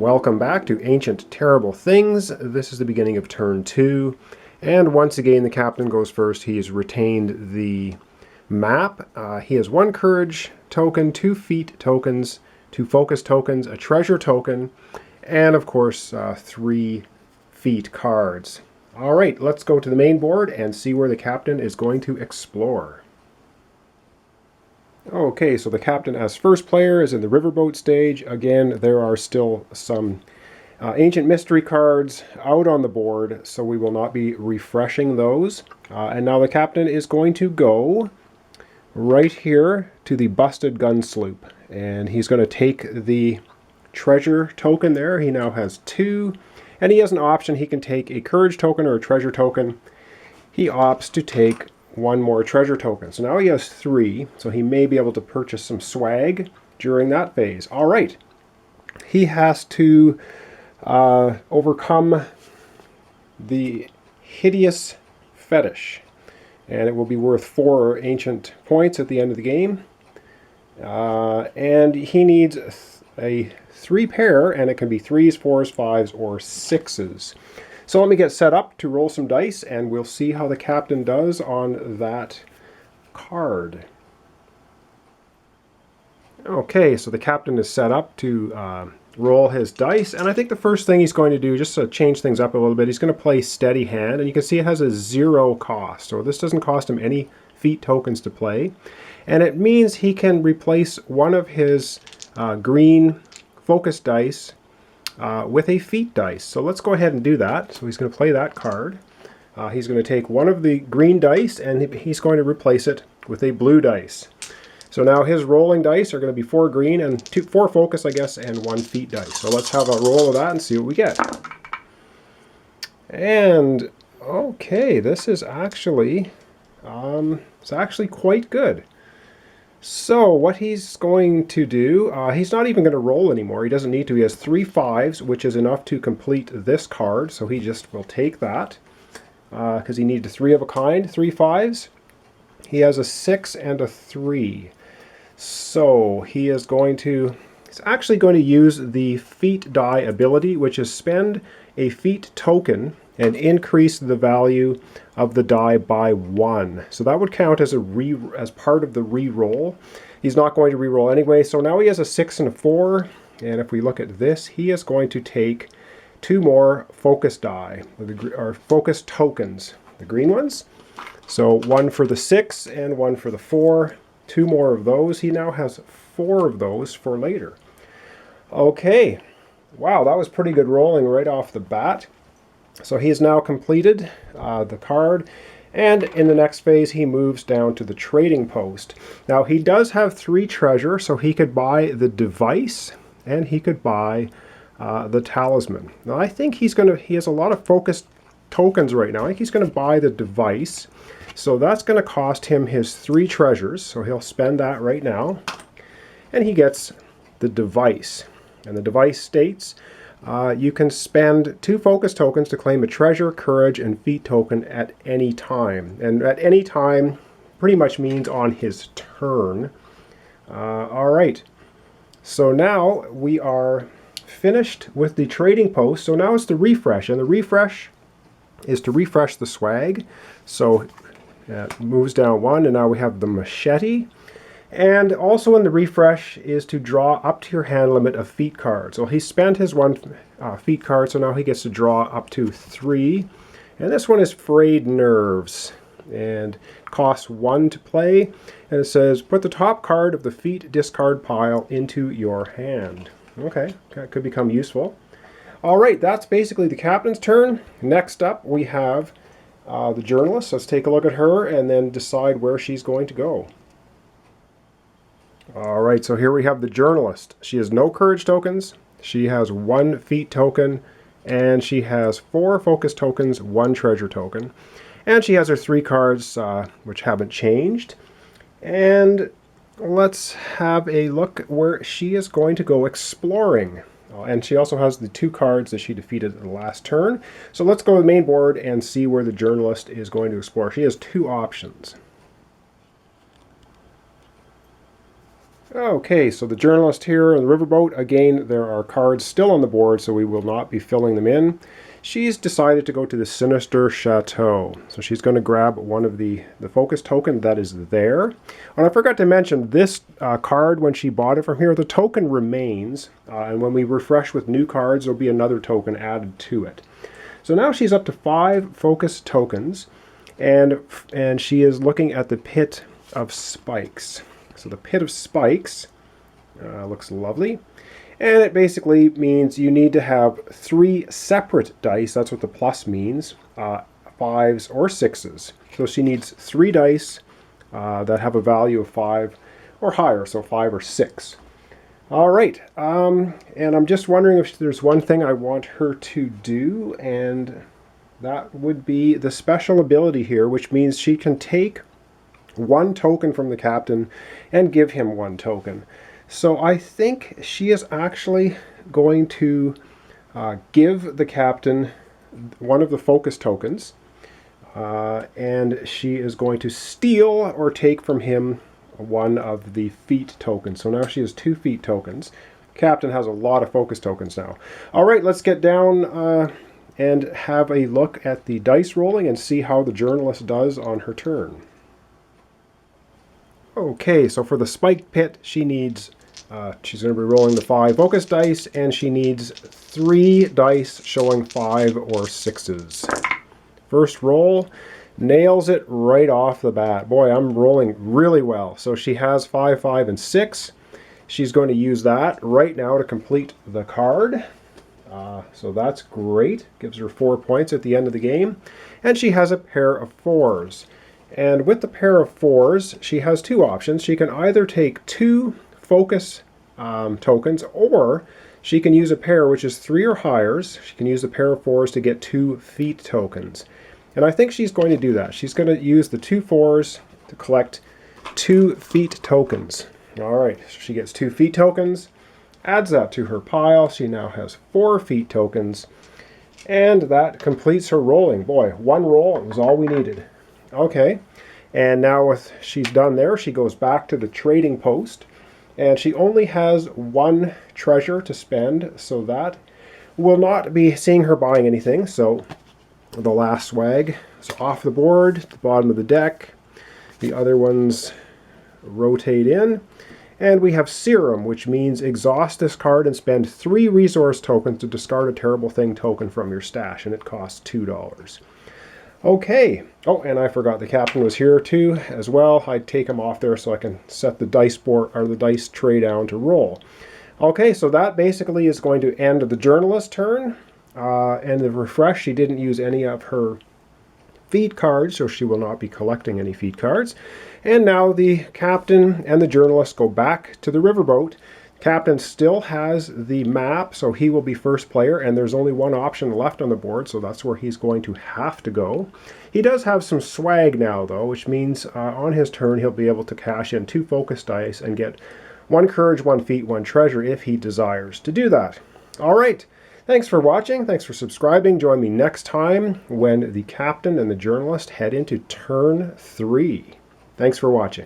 Welcome back to Ancient Terrible Things. This is the beginning of turn 2. And once again, the captain goes first. He has retained the map. He has 1 courage token, 2 feat tokens, 2 focus tokens, a treasure token, and of course 3 feat cards. Alright, let's go to the main board and see where the captain is going to explore. Okay, so the captain as first player is in the riverboat stage. Again, there are still some ancient mystery cards out on the board, so we will not be refreshing those. And now the captain is going to go right here to the busted gun sloop. And he's going to take the treasure token there. He now has 2. And he has an option. He can take a courage token or a treasure token. He opts to take 1 more treasure token. So now he has 3, so he may be able to purchase some swag during that phase. All right. He has to overcome the hideous fetish, and it will be worth 4 ancient points at the end of the game. And he needs a 3 pair, and it can be 3s, 4s, 5s, or 6s. So let me get set up to roll some dice, and we'll see how the captain does on that card. Okay, so the captain is set up to roll his dice, and I think the first thing he's going to do, just to change things up a little bit, he's going to play Steady Hand, and you can see it has a 0 cost. So this doesn't cost him any feat tokens to play, and it means he can replace one of his green focus dice with a feat dice. So let's go ahead and do that. So he's going to play that card. He's going to take one of the green dice and he's going to replace it with a blue dice. So now his rolling dice are going to be 4 green and 4 focus, I guess, and 1 feat dice. So let's have a roll of that and see what we get. And okay, this is actually it's actually quite good. So what he's going to do, he's not even going to roll anymore. He doesn't need to. He has 3 5s, which is enough to complete this card. So he just will take that because he needed 3 of a kind, 3 5s. He has a 6 and a 3. So he's actually going to use the feat die ability, which is spend a feat token and increase the value of the die by 1. So that would count as as part of the re-roll. He's not going to re-roll anyway, so now he has a 6 and a 4, and if we look at this, he is going to take 2 more focus die, or focus tokens, the green ones. So 1 for the 6 and 1 for the 4. 2 more of those. He now has 4 of those for later. Okay, wow, that was pretty good rolling right off the bat. So he has now completed the card, and in the next phase he moves down to the trading post. Now he does have 3 treasure, so he could buy the device and he could buy the talisman. Now I think he has a lot of focused tokens right now. I think he's going to buy the device, so that's going to cost him his 3 treasures, so he'll spend that right now, and he gets the device. And the device states you can spend 2 focus tokens to claim a treasure, courage, and feat token at any time. And at any time pretty much means on his turn. Alright, so now we are finished with the trading post. So now it's the refresh, and the refresh is to refresh the swag. So it moves down 1, and now we have the machete. And also in the refresh is to draw up to your hand limit of feat cards. So he spent his 1 feat card, so now he gets to draw up to 3. And this one is Frayed Nerves, and costs 1 to play. And it says, put the top card of the feat discard pile into your hand. Okay, that could become useful. Alright, that's basically the captain's turn. Next up we have the journalist. Let's take a look at her and then decide where she's going to go. Alright, so here we have the journalist. She has no courage tokens, she has 1 feat token, and she has 4 focus tokens, 1 treasure token. And she has her 3 cards, which haven't changed. And let's have a look where she is going to go exploring. And she also has the 2 cards that she defeated in the last turn. So let's go to the main board and see where the journalist is going to explore. She has 2 options. Okay, so the journalist here in the riverboat, again, there are cards still on the board, so we will not be filling them in. She's decided to go to the Sinister Chateau. So she's going to grab one of the focus token that is there. And I forgot to mention, this card, when she bought it from here, the token remains. And when we refresh with new cards, there'll be another token added to it. So now she's up to 5 focus tokens, and she is looking at the Pit of Spikes. So the Pit of Spikes looks lovely. And it basically means you need to have 3 separate dice. That's what the plus means. 5s or 6s. So she needs 3 dice that have a value of 5 or higher. So 5 or 6. All right. And I'm just wondering if there's one thing I want her to do. And that would be the special ability here, which means she can take 1 token from the captain and give him 1 token. So I think she is actually going to give the captain one of the focus tokens, and she is going to steal or take from him one of the feat tokens. So now she has 2 feat tokens. Captain has a lot of focus tokens now. All right, let's get down and have a look at the dice rolling and see how the journalist does on her turn. Okay, so for the spiked pit, she needs, she's going to be rolling the 5 focus dice, and she needs 3 dice showing 5 or 6s. First roll, nails it right off the bat. Boy, I'm rolling really well. So she has 5, 5, and 6. She's going to use that right now to complete the card. So that's great. Gives her 4 points at the end of the game. And she has a pair of 4s. And with the pair of 4s, she has 2 options. She can either take 2 focus tokens, or she can use a pair which is 3 or higher. She can use a pair of 4s to get 2 feat tokens. And I think she's going to do that. She's going to use the 2 4s to collect 2 feat tokens. All right, so she gets 2 feat tokens, adds that to her pile. She now has 4 feat tokens, and that completes her rolling. Boy, 1 roll, it was all we needed. Okay, and now with she's done there, she goes back to the trading post, and she only has 1 treasure to spend, so that will not be seeing her buying anything. So the last swag is off the board, the bottom of the deck. The other ones rotate in, and we have Serum, which means exhaust this card and spend 3 resource tokens to discard a terrible thing token from your stash, and it costs $2. Okay. Oh, and I forgot the captain was here too as well. I'd take him off there so I can set the dice board or the dice tray down to roll. Okay, so that basically is going to end the journalist turn. And the refresh, she didn't use any of her feat cards, so she will not be collecting any feat cards. And now the captain and the journalist go back to the riverboat. Captain still has the map, so he will be first player, and there's only 1 option left on the board, so that's where he's going to have to go. He does have some swag now, though, which means on his turn he'll be able to cash in 2 focus dice and get 1 courage, 1 feat, 1 treasure if he desires to do that. All right, thanks for watching. Thanks for subscribing. Join me next time when the captain and the journalist head into turn 3. Thanks for watching.